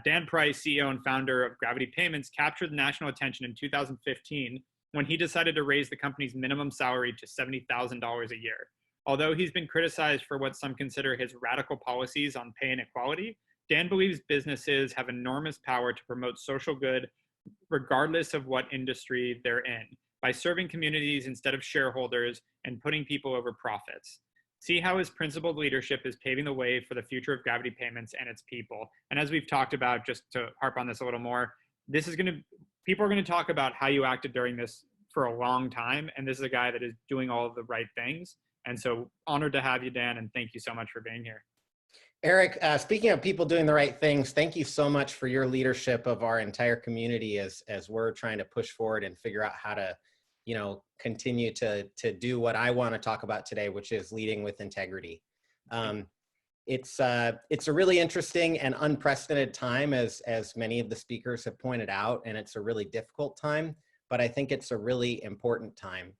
Dan Price, CEO and founder of Gravity Payments, captured the national attention in 2015 when he decided to raise the company's minimum salary to $70,000 a year. Although he's been criticized for what some consider his radical policies on pay inequality, Dan believes businesses have enormous power to promote social good regardless of what industry they're in, by serving communities instead of shareholders and putting people over profits. See how his principled leadership is paving the way for the future of Gravity Payments and its people. And as we've talked about, just to harp on this a little more, people are going to talk about how you acted during this for a long time. And this is a guy that is doing all of the right things. And so honored to have you, Dan, and thank you so much for being here. Eric, speaking of people doing the right things, thank you so much for your leadership of our entire community as we're trying to push forward and figure out how to, continue to do what I want to talk about today, which is leading with integrity. It's a really interesting and unprecedented time, as many of the speakers have pointed out, and it's a really difficult time, but I think it's a really important time.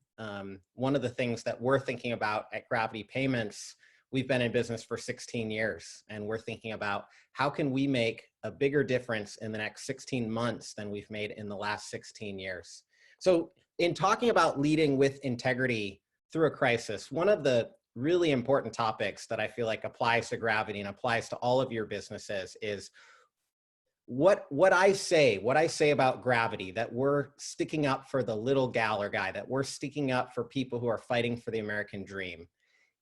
One of the things that we're thinking about at Gravity Payments, we've been in business for 16 years, and we're thinking about how can we make a bigger difference in the next 16 months than we've made in the last 16 years. So in talking about leading with integrity through a crisis, one of the really important topics that I feel like applies to Gravity and applies to all of your businesses is what I say about Gravity, that we're sticking up for the little gal or guy, that we're sticking up for people who are fighting for the American dream.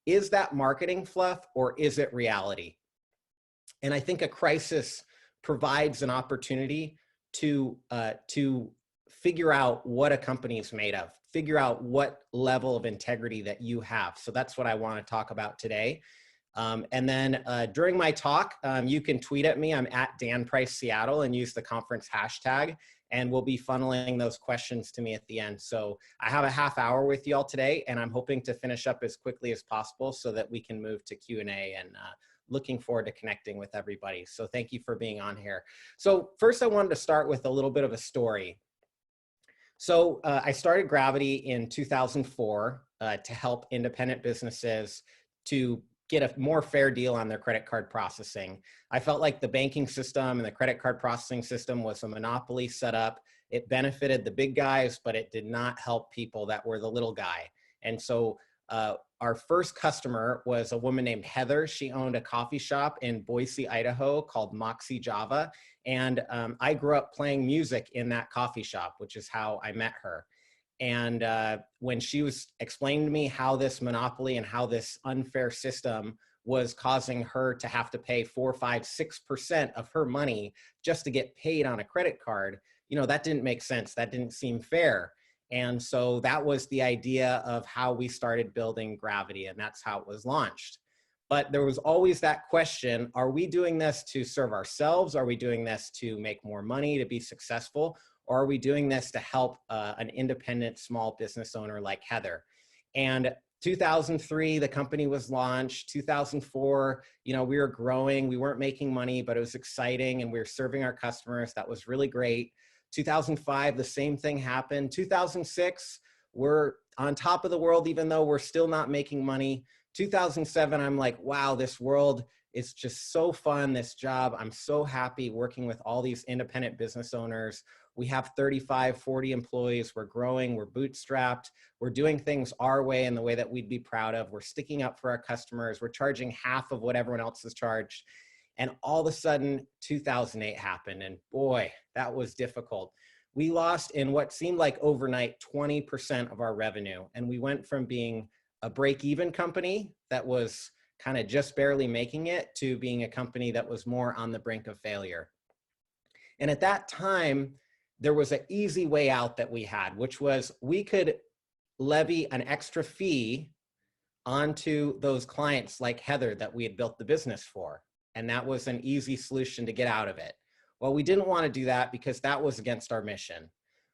Is that marketing fluff or is it reality? And I think a crisis provides an opportunity to figure out what a company is made of, figure out what level of integrity that you have. So that's what I want to talk about today. And then during my talk, you can tweet at me. I'm at Dan Price Seattle and use the conference hashtag, and we'll be funneling those questions to me at the end. So I have a half hour with you all today, and I'm hoping to finish up as quickly as possible so that we can move to Q&A, and looking forward to connecting with everybody. So thank you for being on here. So first I wanted to start with a little bit of a story. So I started Gravity in 2004 to help independent businesses to get a more fair deal on their credit card processing. I felt like the banking system and the credit card processing system was a monopoly set up. It benefited the big guys, but it did not help people that were the little guy. And so our first customer was a woman named Heather. She owned a coffee shop in Boise, Idaho called Moxie Java. And I grew up playing music in that coffee shop, which is how I met her. And when she was explaining to me how this monopoly and how this unfair system was causing her to have to pay 4, 5, 6% of her money just to get paid on a credit card, that didn't make sense. That didn't seem fair. And so that was the idea of how we started building Gravity, and that's how it was launched. But there was always that question, are we doing this to serve ourselves? Are we doing this to make more money, to be successful? Or are we doing this to help an independent small business owner like Heather? And 2003, the company was launched. 2004, we were growing. We weren't making money, but it was exciting, and we were serving our customers. That was really great. 2005, the same thing happened. 2006, we're on top of the world, even though we're still not making money. 2007, I'm like, wow, this world is just so fun, this job. I'm so happy working with all these independent business owners. We have 35, 40 employees. We're growing, we're bootstrapped. We're doing things our way in the way that we'd be proud of. We're sticking up for our customers. We're charging half of what everyone else is charged. And all of a sudden, 2008 happened, and boy, that was difficult. We lost in what seemed like overnight 20% of our revenue, and we went from being a break-even company that was kind of just barely making it to being a company that was more on the brink of failure. And at that time, there was an easy way out that we had, which was we could levy an extra fee onto those clients like Heather that we had built the business for. And that was an easy solution to get out of it. Well, we didn't want to do that because that was against our mission.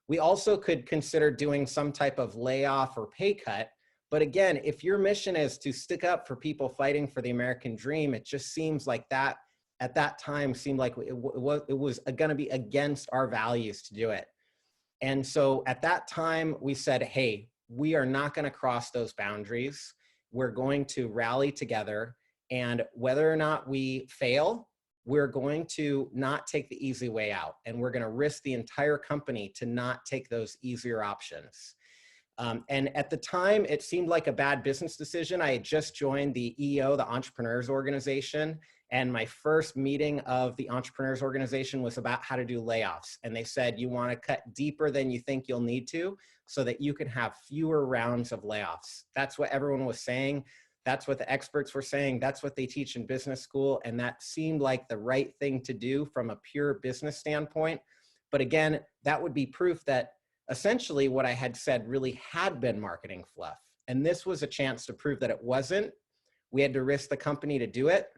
We also could consider doing some type of layoff or pay cut. But again, if your mission is to stick up for people fighting for the American dream, it just seems like that at that time seemed like it was going to be against our values to do it. And so at that time, we said, hey, we are not going to cross those boundaries. We're going to rally together. And whether or not we fail, we're going to not take the easy way out, and we're going to risk the entire company to not take those easier options. And at the time, it seemed like a bad business decision. I had just joined the EO, the Entrepreneurs Organization, and my first meeting of the Entrepreneurs Organization was about how to do layoffs. And they said, you want to cut deeper than you think you'll need to so that you can have fewer rounds of layoffs. That's what everyone was saying. That's what the experts were saying. That's what they teach in business school. And that seemed like the right thing to do from a pure business standpoint. But again, that would be proof that essentially what I had said really had been marketing fluff. And this was a chance to prove that it wasn't. We had to risk the company to do it.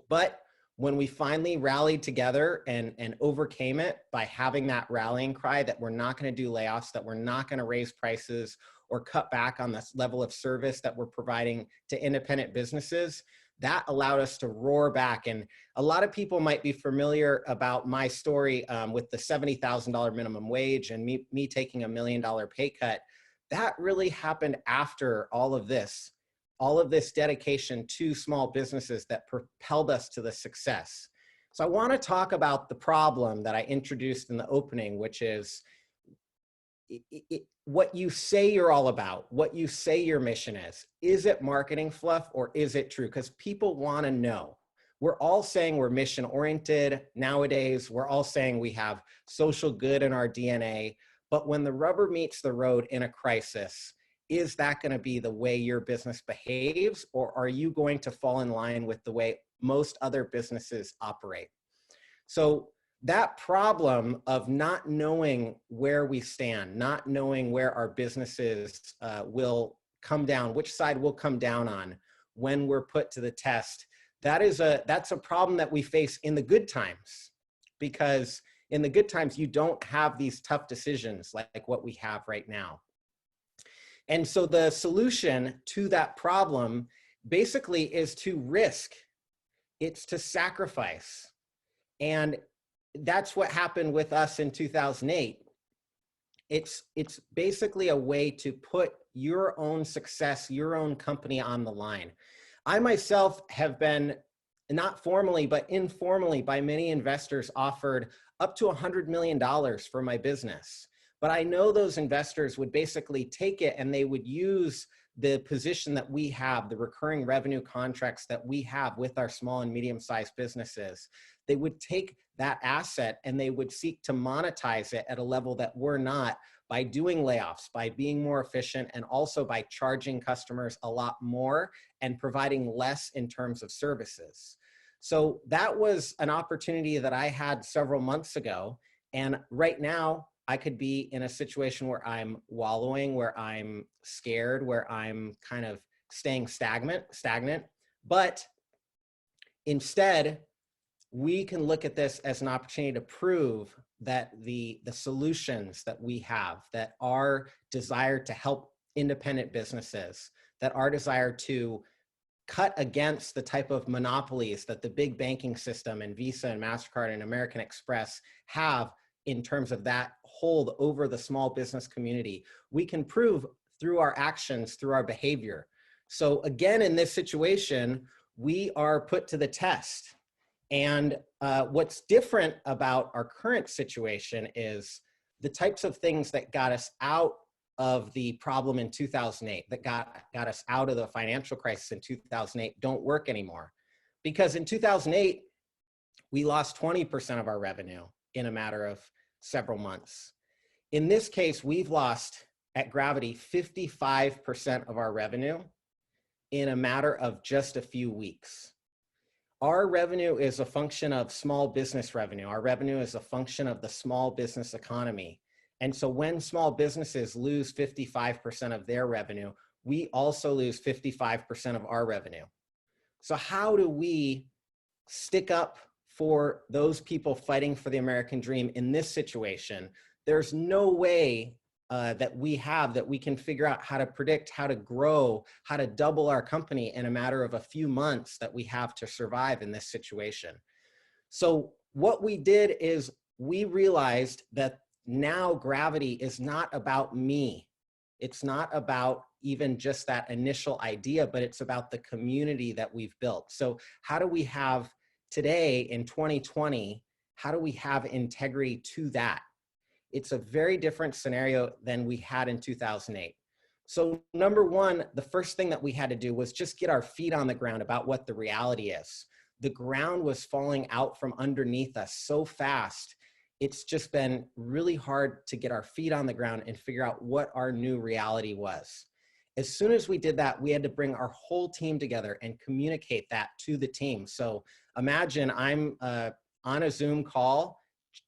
But when we finally rallied together and overcame it by having that rallying cry that we're not going to do layoffs, that we're not going to raise prices or cut back on this level of service that we're providing to independent businesses, that allowed us to roar back. And a lot of people might be familiar about my story with the $70,000 minimum wage and me taking $1 million pay cut. That really happened after all of this dedication to small businesses that propelled us to the success. So I want to talk about the problem that I introduced in the opening, which is what you say you're all about, what you say your mission is. Is it marketing fluff or is it true? Because people want to know. We're all saying we're mission oriented nowadays. We're all saying we have social good in our DNA. But when the rubber meets the road in a crisis, is that going to be the way your business behaves, or are you going to fall in line with the way most other businesses operate? So that problem of not knowing where we stand, not knowing where our businesses will come down, which side will come down on when we're put to the test, that's a problem that we face in the good times, because in the good times, you don't have these tough decisions like what we have right now. And so the solution to that problem basically is to risk. It's to sacrifice. And that's what happened with us in 2008. It's basically a way to put your own success, your own company on the line. I myself have been, not formally, but informally by many investors, offered up to $100 million for my business. But I know those investors would basically take it and they would use the position that we have, the recurring revenue contracts that we have with our small and medium-sized businesses. They would take that asset and they would seek to monetize it at a level that we're not, by doing layoffs, by being more efficient, and also by charging customers a lot more and providing less in terms of services. So that was an opportunity that I had several months ago. And right now, I could be in a situation where I'm wallowing, where I'm scared, where I'm kind of staying stagnant. But instead, we can look at this as an opportunity to prove that the solutions that we have, that our desire to help independent businesses, that our desire to cut against the type of monopolies that the big banking system and Visa and MasterCard and American Express have in terms of that hold over the small business community, we can prove through our actions, through our behavior. So again, in this situation, we are put to the test. And what's different about our current situation is the types of things that got us out of the problem in 2008, that got us out of the financial crisis in 2008 don't work anymore. Because in 2008, we lost 20% of our revenue in a matter of several months. In this case, we've lost at Gravity 55% of our revenue in a matter of just a few weeks. Our revenue is a function of small business revenue. Our revenue is a function of the small business economy. And so when small businesses lose 55% of their revenue, we also lose 55% of our revenue. So how do we stick up for those people fighting for the American dream in this situation? There's no way that we can figure out how to predict, how to grow, how to double our company in a matter of a few months that we have to survive in this situation. So what we did is we realized that now Gravity is not about me. It's not about even just that initial idea, but it's about the community that we've built. So how do we have today in 2020, how do we have integrity to that? It's a very different scenario than we had in 2008. So number one, the first thing that we had to do was just get our feet on the ground about what the reality is. The ground was falling out from underneath us so fast. It's just been really hard to get our feet on the ground and figure out what our new reality was. As soon as we did that, we had to bring our whole team together and communicate that to the team. So imagine I'm on a Zoom call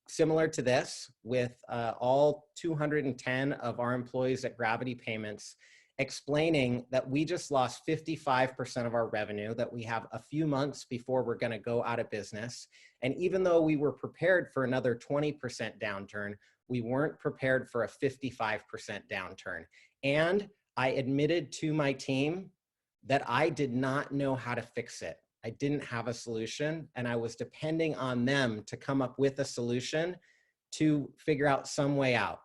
similar to this with all 210 of our employees at Gravity Payments, explaining that we just lost 55% of our revenue, that we have a few months before we're going to go out of business. And even though we were prepared for another 20% downturn, we weren't prepared for a 55% downturn. And I admitted to my team that I did not know how to fix it. I didn't have a solution, and I was depending on them to come up with a solution to figure out some way out.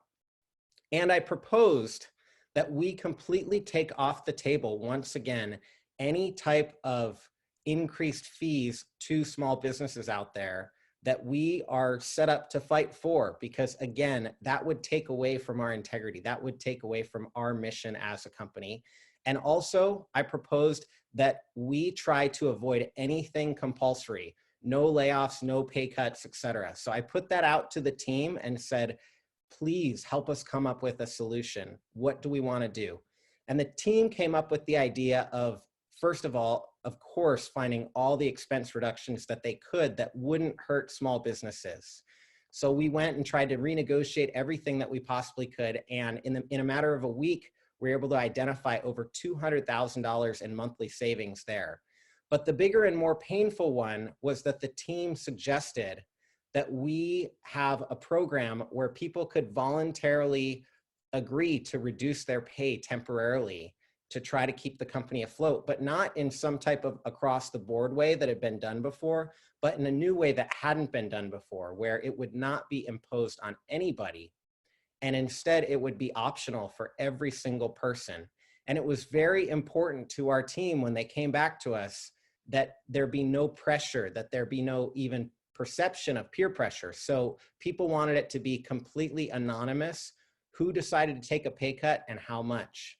And I proposed that we completely take off the table, once again, any type of increased fees to small businesses out there that we are set up to fight for, because again, that would take away from our integrity. That would take away from our mission as a company. And also, I proposed that we try to avoid anything compulsory, no layoffs, no pay cuts, etc. So I put that out to the team and said, please help us come up with a solution. What do we want to do? And the team came up with the idea of, first of all, of course, finding all the expense reductions that they could that wouldn't hurt small businesses. So we went and tried to renegotiate everything that we possibly could. And in a matter of a week, we were able to identify over $200,000 in monthly savings there. But the bigger and more painful one was that the team suggested that we have a program where people could voluntarily agree to reduce their pay temporarily to try to keep the company afloat, but not in some type of across the board way that had been done before, but in a new way that hadn't been done before, where it would not be imposed on anybody. And instead, it would be optional for every single person. And it was very important to our team when they came back to us that there be no pressure, that there be no even perception of peer pressure. So people wanted it to be completely anonymous, who decided to take a pay cut and how much.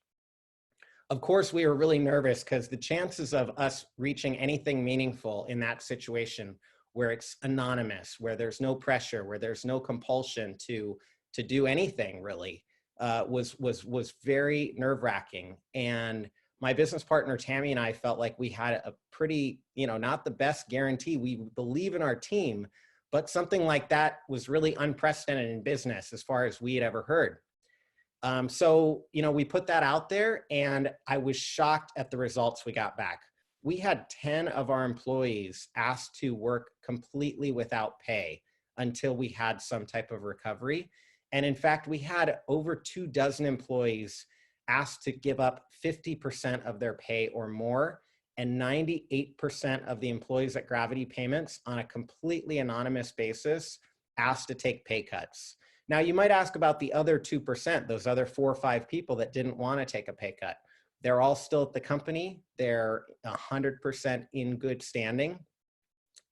Of course, we were really nervous because the chances of us reaching anything meaningful in that situation where it's anonymous, where there's no pressure, where there's no compulsion to do anything really, was very nerve-wracking. And my business partner, Tammy, and I felt like we had a pretty, not the best guarantee. We believe in our team, but something like that was really unprecedented in business as far as we had ever heard. So, we put that out there and I was shocked at the results we got back. We had 10 of our employees asked to work completely without pay until we had some type of recovery. And in fact, we had over 24 employees asked to give up 50% of their pay or more, and 98% of the employees at Gravity Payments on a completely anonymous basis asked to take pay cuts. Now, you might ask about the other 2%, those other 4 or 5 people that didn't want to take a pay cut. They're all still at the company. They're 100% in good standing.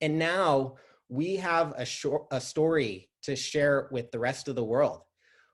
And now we have a story to share with the rest of the world.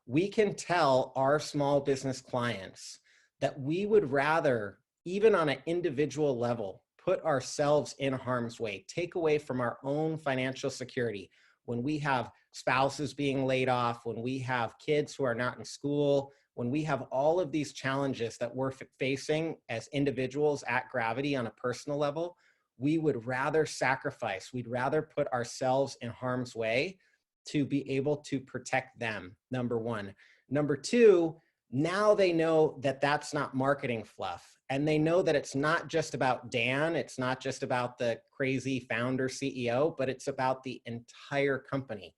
We can tell our small business clients that we would rather, even on an individual level, put ourselves in harm's way, take away from our own financial security. When we have spouses being laid off, when we have kids who are not in school, when we have all of these challenges that we're facing as individuals at Gravity on a personal level, we would rather sacrifice, we'd rather put ourselves in harm's way to be able to protect them, number one. Number two, now they know that that's not marketing fluff. And they know that it's not just about Dan, it's not just about the crazy founder CEO, but it's about the entire company.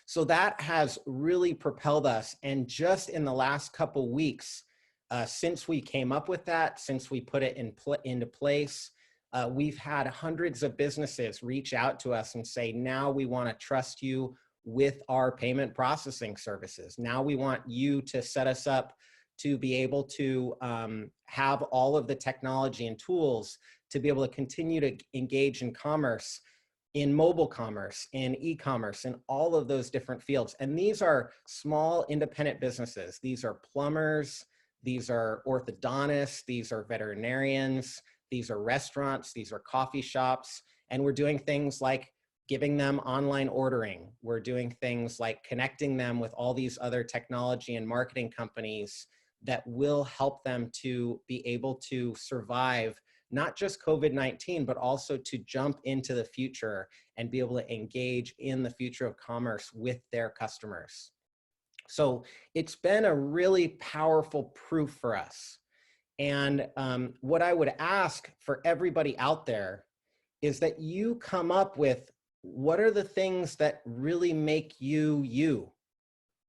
So that has really propelled us. And just in the last couple weeks, since we came up with that, since we put it into place, we've had hundreds of businesses reach out to us and say, now we want to trust you with our payment processing services. Now we want you to set us up to be able to have all of the technology and tools to be able to continue to engage in commerce, in mobile commerce, in e-commerce, in all of those different fields. And these are small independent businesses. These are plumbers, these are orthodontists, these are veterinarians, these are restaurants, these are coffee shops. And we're doing things like giving them online ordering. We're doing things like connecting them with all these other technology and marketing companies that will help them to be able to survive not just COVID-19, but also to jump into the future and be able to engage in the future of commerce with their customers. So it's been a really powerful proof for us. And what I would ask for everybody out there is that you come up with, what are the things that really make you you?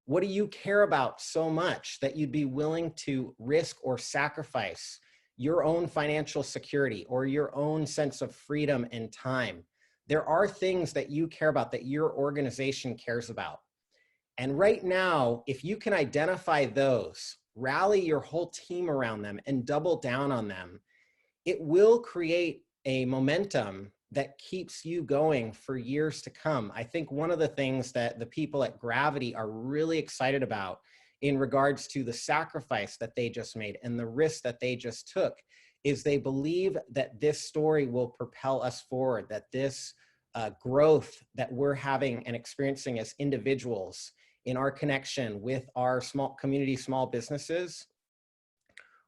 What do you care about so much that you'd be willing to risk or sacrifice your own financial security or your own sense of freedom and time? There are things that you care about, that your organization cares about. And right now, if you can identify those, rally your whole team around them and double down on them, it will create a momentum that keeps you going for years to come. I think one of the things that the people at Gravity are really excited about in regards to the sacrifice that they just made and the risk that they just took is they believe that this story will propel us forward, that this growth that we're having and experiencing as individuals in our connection with our small community, small businesses,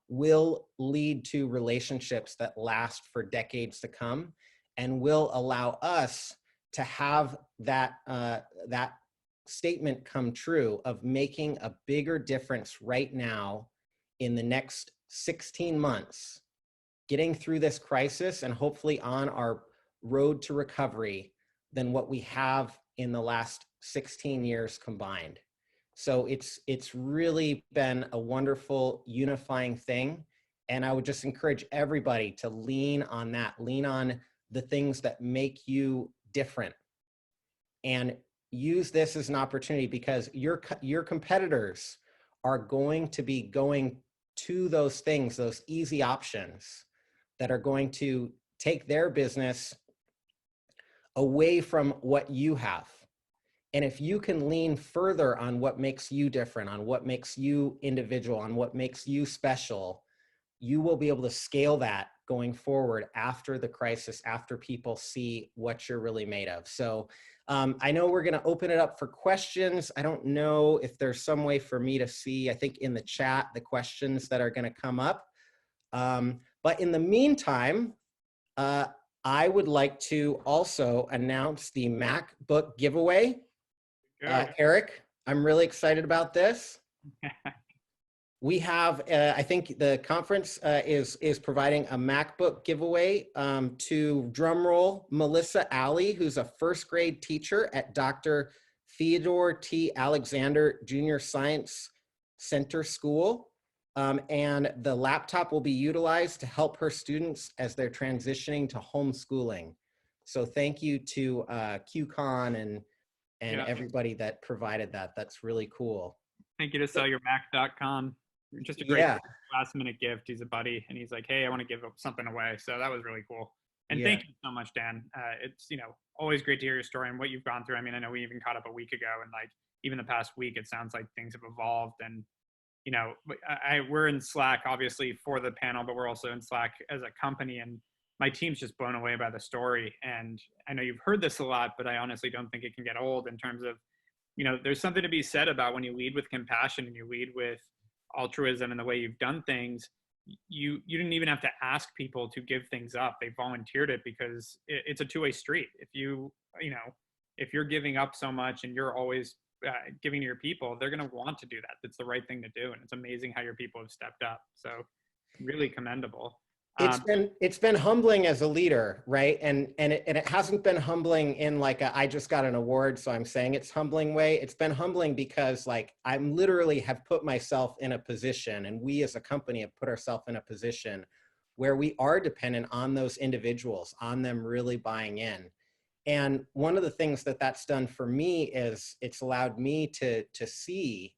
will lead to relationships that last for decades to come and will allow us to have that, that statement come true of making a bigger difference right now in the next 16 months, getting through this crisis and hopefully on our road to recovery than what we have in the last 16 years combined. So it's really been a wonderful unifying thing. And I would just encourage everybody to lean on that, lean on the things that make you different, and use this as an opportunity, because your competitors are going to be going to those things, those easy options that are going to take their business away from what you have. And if you can lean further on what makes you different, on what makes you individual, on what makes you special, you will be able to scale that going forward after the crisis, after people see what you're really made of. So I know we're going to open it up for questions. I don't know if there's some way for me to see, I think in the chat, the questions that are going to come up. But in the meantime, I would like to also announce the MacBook giveaway. Eric, I'm really excited about this. We have, I think the conference is providing a MacBook giveaway to, drumroll, Melissa Alley, who's a first grade teacher at Dr. Theodore T. Alexander Junior Science Center School. And the laptop will be utilized to help her students as they're transitioning to homeschooling. So thank you to QCon and everybody that provided that. That's really cool. Thank you to sellyourmac.com. Just a great last minute gift. He's a buddy and he's like, hey, I want to give something away. So that was really cool. And thank you so much, Dan. It's, you know, always great to hear your story and what you've gone through. I mean, I know we even caught up a week ago, and like even the past week, it sounds like things have evolved. And, you know, we're in Slack obviously for the panel, but we're also in Slack as a company, and my team's just blown away by the story. And I know you've heard this a lot, but I honestly don't think it can get old in terms of, you know, there's something to be said about when you lead with compassion and you lead with altruism and the way you've done things. You didn't even have to ask people to give things up. They volunteered it because it's a two-way street. If if you're giving up so much and you're always giving to your people, they're going to want to do that. That's the right thing to do. And it's amazing how your people have stepped up. So really commendable. It's been humbling as a leader, right? And it hasn't been humbling in like I just got an award, so I'm saying it's humbling way. It's been humbling because like I'm literally have put myself in a position, and we as a company have put ourselves in a position where we are dependent on those individuals, on them really buying in. And one of the things that that's done for me is it's allowed me to see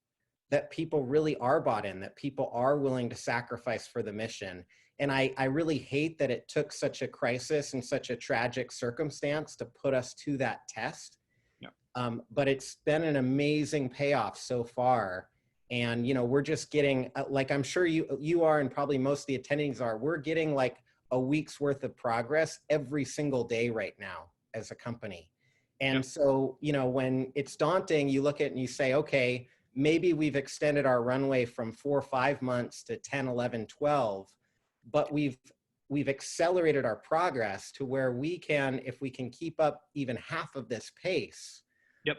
that people really are bought in, that people are willing to sacrifice for the mission. And I really hate that it took such a crisis and such a tragic circumstance to put us to that test. But it's been an amazing payoff so far. And, we're just getting, like, I'm sure you are, and probably most of the attendees are, we're getting like a week's worth of progress every single day right now as a company. And so, when it's daunting, you look at it and you say, okay, maybe we've extended our runway from 4 or 5 months to 10, 11, 12, but we've accelerated our progress to where we can, if we can keep up even half of this pace,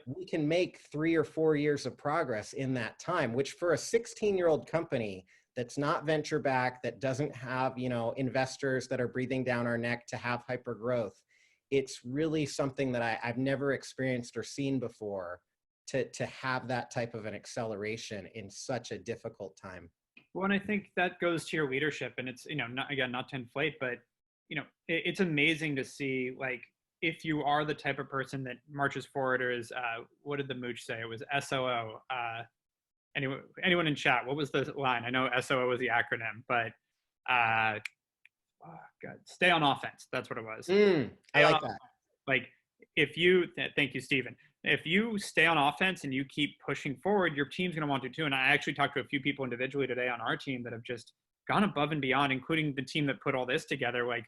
we can make 3 or 4 years of progress in that time, which for a 16-year-old company that's not venture backed, that doesn't have, investors that are breathing down our neck to have hyper growth, it's really something that I've never experienced or seen before, to have that type of an acceleration in such a difficult time. Well, and I think that goes to your leadership, and it's, not to inflate, but, it's amazing to see, like, if you are the type of person that marches forward, or is, what did the mooch say? It was SOO. Anyone in chat, what was the line? I know SOO was the acronym, but stay on offense. That's what it was. I like that. Like, thank you, Stephen. If you stay on offense and you keep pushing forward, your team's going to want to too. And I actually talked to a few people individually today on our team that have just gone above and beyond, including the team that put all this together. Like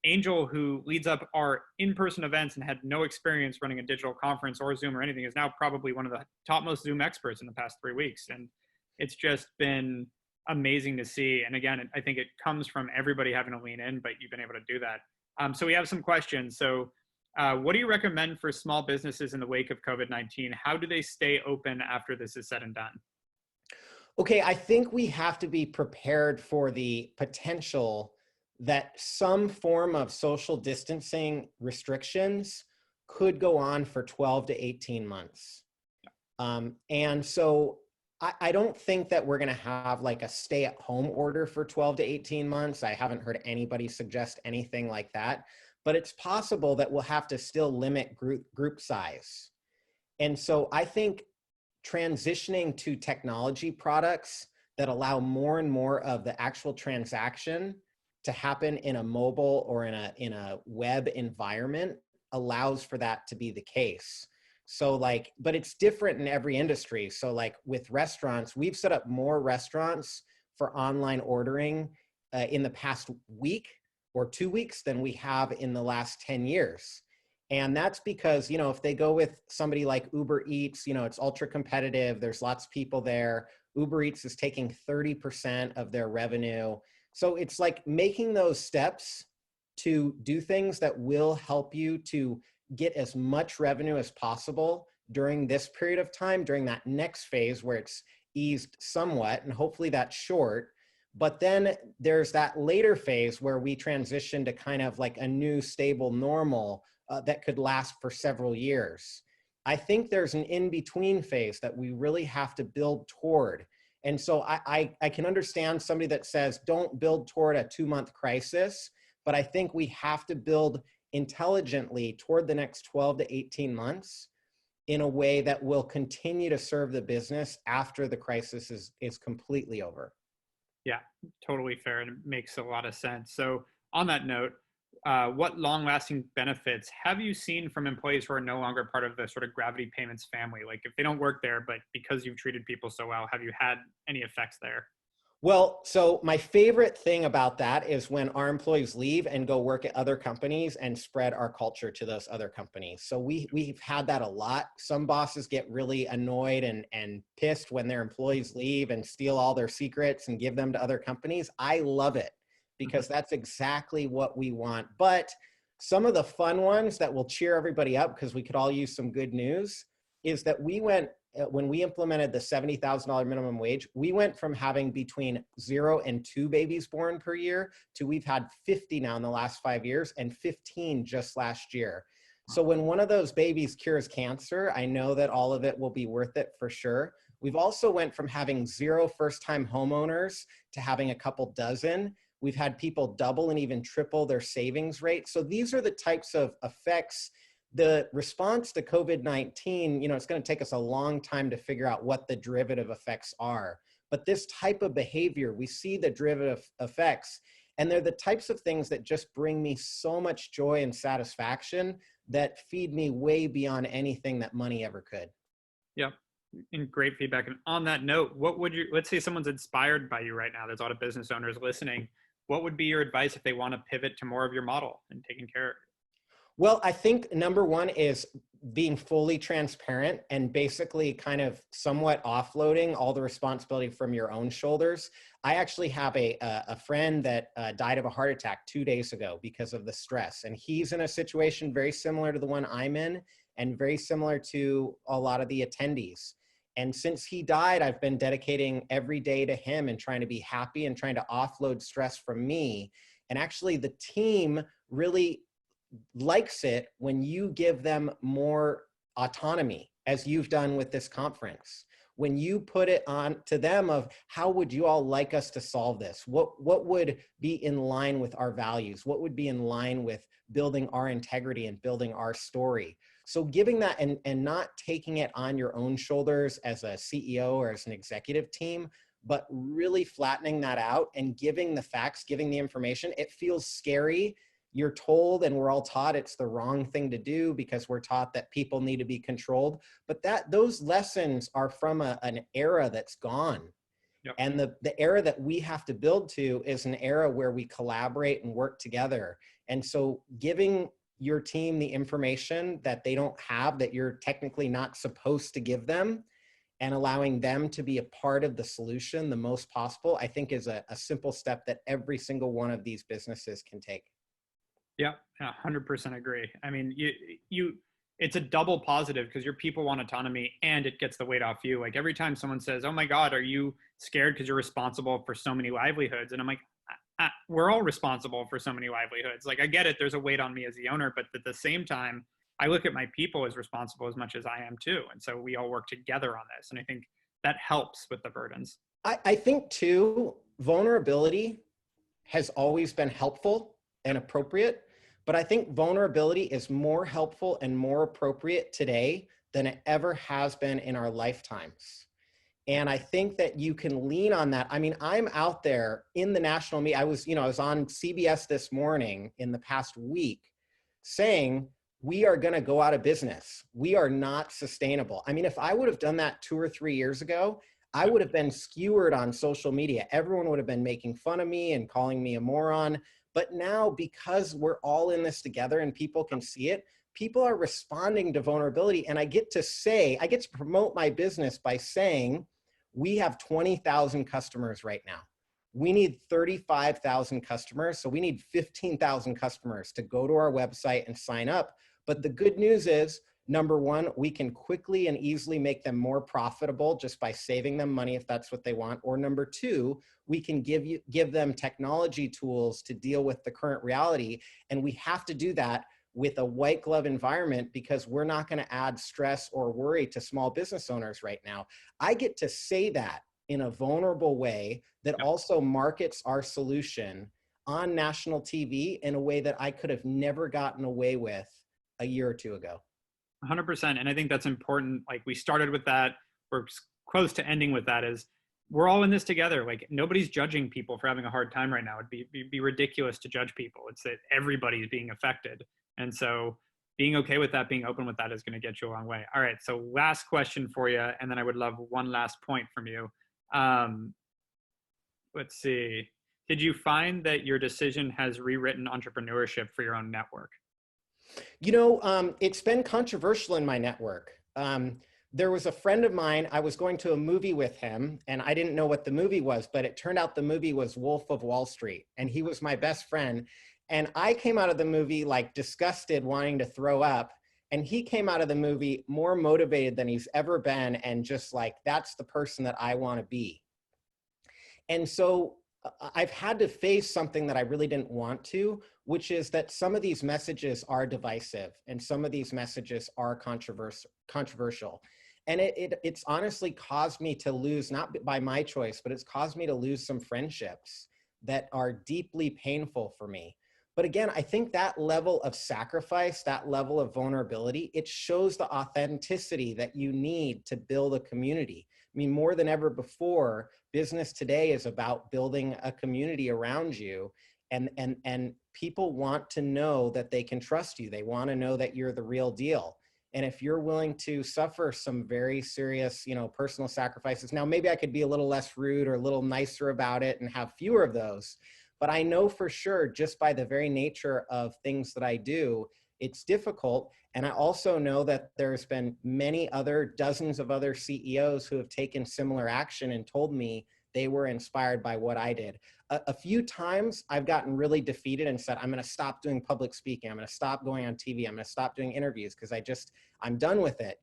Angel, who leads up our in-person events and had no experience running a digital conference or Zoom or anything, is now probably one of the topmost Zoom experts in the past 3 weeks. And it's just been amazing to see. And again, I think it comes from everybody having to lean in, but you've been able to do that. So we have some questions. So what do you recommend for small businesses in the wake of COVID-19? How do they stay open after this is said and done? Okay, I think we have to be prepared for the potential that some form of social distancing restrictions could go on for 12 to 18 months. And so I don't think that we're going to have like a stay-at-home order for 12 to 18 months. I haven't heard anybody suggest anything like that, but it's possible that we'll have to still limit group size. And so I think transitioning to technology products that allow more and more of the actual transaction to happen in a mobile or in a web environment allows for that to be the case. So like, but it's different in every industry. So like with restaurants, we've set up more restaurants for online ordering in the past week or 2 weeks than we have in the last 10 years. And that's because, if they go with somebody like Uber Eats, it's ultra competitive. There's lots of people there. Uber Eats is taking 30% of their revenue. So it's like making those steps to do things that will help you to get as much revenue as possible during this period of time, during that next phase where it's eased somewhat, and hopefully that's short. But then there's that later phase where we transition to kind of like a new stable normal that could last for several years. I think there's an in-between phase that we really have to build toward. And so I can understand somebody that says, don't build toward a 2-month crisis, but I think we have to build intelligently toward the next 12 to 18 months in a way that will continue to serve the business after the crisis is completely over. Yeah, totally fair. And it makes a lot of sense. So on that note, what long-lasting benefits have you seen from employees who are no longer part of the sort of Gravity Payments family? Like if they don't work there, but because you've treated people so well, have you had any effects there? Well, so my favorite thing about that is when our employees leave and go work at other companies and spread our culture to those other companies. So we've had that a lot. Some bosses get really annoyed and pissed when their employees leave and steal all their secrets and give them to other companies. I love it because that's exactly what we want. But some of the fun ones that will cheer everybody up, because we could all use some good news, is that when we implemented the $70,000 minimum wage, we went from having between 0 and 2 babies born per year to we've had 50 now in the last 5 years and 15 just last year. So when one of those babies cures cancer, I know that all of it will be worth it for sure. We've also went from having 0 first-time homeowners to having a couple dozen. We've had people double and even triple their savings rate. So these are the types of effects. The response to COVID-19, it's going to take us a long time to figure out what the derivative effects are. But this type of behavior, we see the derivative effects. And they're the types of things that just bring me so much joy and satisfaction that feed me way beyond anything that money ever could. Yeah. And great feedback. And on that note, what would you, let's say someone's inspired by you right now, there's a lot of business owners listening. What would be your advice if they want to pivot to more of your model and taking care? Well, I think number one is being fully transparent and basically kind of somewhat offloading all the responsibility from your own shoulders. I actually have a friend that died of a heart attack 2 days ago because of the stress. And he's in a situation very similar to the one I'm in and very similar to a lot of the attendees. And since he died, I've been dedicating every day to him and trying to be happy and trying to offload stress from me. And actually the team really likes it when you give them more autonomy, as you've done with this conference. When you put it on to them of how would you all like us to solve this? What would be in line with our values? What would be in line with building our integrity and building our story? So giving that and not taking it on your own shoulders as a CEO or as an executive team, but really flattening that out and giving the facts, giving the information. It feels scary. You're told, and we're all taught it's the wrong thing to do because we're taught that people need to be controlled. But those lessons are from an era that's gone. Yep. And the era that we have to build to is an era where we collaborate and work together. And so giving your team the information that they don't have, that you're technically not supposed to give them, and allowing them to be a part of the solution the most possible, I think is a simple step that every single one of these businesses can take. Yeah, 100% agree. I mean, it's a double positive because your people want autonomy and it gets the weight off you. Like every time someone says, "Oh my God, are you scared because you're responsible for so many livelihoods?" And I'm like, we're all responsible for so many livelihoods. Like I get it, there's a weight on me as the owner, but at the same time, I look at my people as responsible as much as I am too. And so we all work together on this. And I think that helps with the burdens. I think too, vulnerability has always been helpful and appropriate, but I think vulnerability is more helpful and more appropriate today than it ever has been in our lifetimes. And I think that you can lean on that. I mean, I'm out there in the national media. I was on CBS this morning in the past week saying, we are going to go out of business. We are not sustainable. I mean, if I would have done that 2 or 3 years ago, I would have been skewered on social media. Everyone would have been making fun of me and calling me a moron. But now, because we're all in this together and people can see it, people are responding to vulnerability. And I get to promote my business by saying, we have 20,000 customers right now. We need 35,000 customers. So we need 15,000 customers to go to our website and sign up. But the good news is, number one, we can quickly and easily make them more profitable just by saving them money if that's what they want. Or number two, we can give them technology tools to deal with the current reality. And we have to do that with a white glove environment because we're not going to add stress or worry to small business owners right now. I get to say that in a vulnerable way that also markets our solution on national TV in a way that I could have never gotten away with a year or two ago. 100%. And I think that's important. Like we started with that, we're close to ending with that, is we're all in this together. Like nobody's judging people for having a hard time right now. It'd be ridiculous to judge people. It's that everybody's being affected. And so being okay with that, being open with that is going to get you a long way. All right. So last question for you. And then I would love one last point from you. Let's see. Did you find that your decision has rewritten entrepreneurship for your own network? It's been controversial in my network. There was a friend of mine, I was going to a movie with him and I didn't know what the movie was, but it turned out the movie was Wolf of Wall Street and he was my best friend. And I came out of the movie like disgusted, wanting to throw up. And he came out of the movie more motivated than he's ever been. And just like, that's the person that I want to be. And so I've had to face something that I really didn't want to, which is that some of these messages are divisive and some of these messages are controversial. And it's honestly caused me to lose, not by my choice, but it's caused me to lose some friendships that are deeply painful for me. But again, I think that level of sacrifice, that level of vulnerability, it shows the authenticity that you need to build a community. I mean, more than ever before, business today is about building a community around you. And people want to know that they can trust you. They want to know that you're the real deal. And if you're willing to suffer some very serious, personal sacrifices, now maybe I could be a little less rude or a little nicer about it and have fewer of those. But I know for sure, just by the very nature of things that I do, it's difficult. And I also know that there's been dozens of other CEOs who have taken similar action and told me they were inspired by what I did. A few times I've gotten really defeated and said, I'm going to stop doing public speaking. I'm going to stop going on TV. I'm going to stop doing interviews because I'm done with it,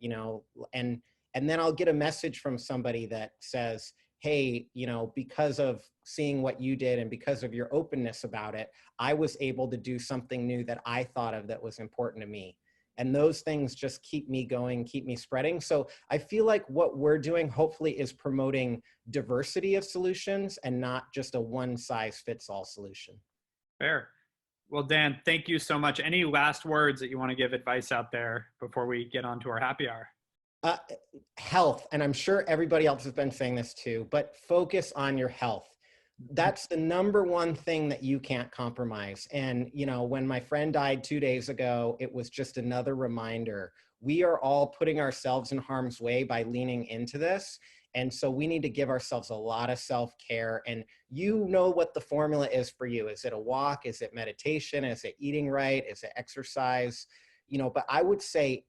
and then I'll get a message from somebody that says, hey, because of seeing what you did and because of your openness about it, I was able to do something new that I thought of that was important to me. And those things just keep me going, keep me spreading. So I feel like what we're doing hopefully is promoting diversity of solutions and not just a one size fits all solution. Fair. Well, Dan, thank you so much. Any last words that you want to give advice out there before we get on to our happy hour? Health, and I'm sure everybody else has been saying this too, but focus on your health. That's the number one thing that you can't compromise. And, when my friend died 2 days ago, it was just another reminder. We are all putting ourselves in harm's way by leaning into this. And so we need to give ourselves a lot of self-care. And you know what the formula is for you. Is it a walk? Is it meditation? Is it eating right? Is it exercise? But I would say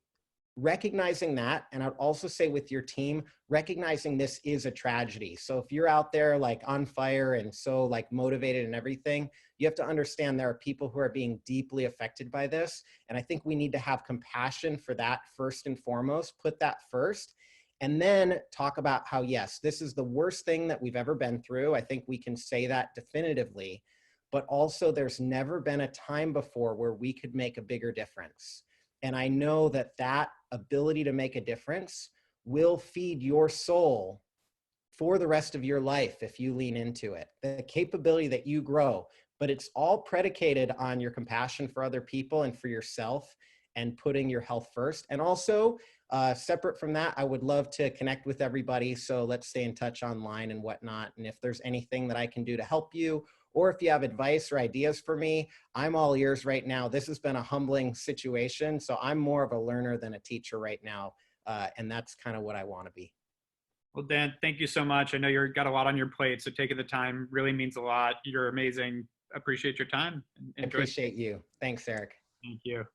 recognizing that, and I'd also say with your team, recognizing this is a tragedy. So if you're out there like on fire and so like motivated and everything, you have to understand there are people who are being deeply affected by this. And I think we need to have compassion for that first and foremost, put that first, and then talk about how, yes, this is the worst thing that we've ever been through. I think we can say that definitively, but also there's never been a time before where we could make a bigger difference. And I know that that ability to make a difference will feed your soul for the rest of your life if you lean into it. The capability that you grow, but it's all predicated on your compassion for other people and for yourself and putting your health first. And also, separate from that, I would love to connect with everybody. So let's stay in touch online and whatnot. And if there's anything that I can do to help you, or if you have advice or ideas for me, I'm all ears right now. This has been a humbling situation. So I'm more of a learner than a teacher right now. And that's kind of what I want to be. Well, Dan, thank you so much. I know you've got a lot on your plate, so taking the time really means a lot. You're amazing. Appreciate your time. I appreciate you. Thanks, Eric. Thank you.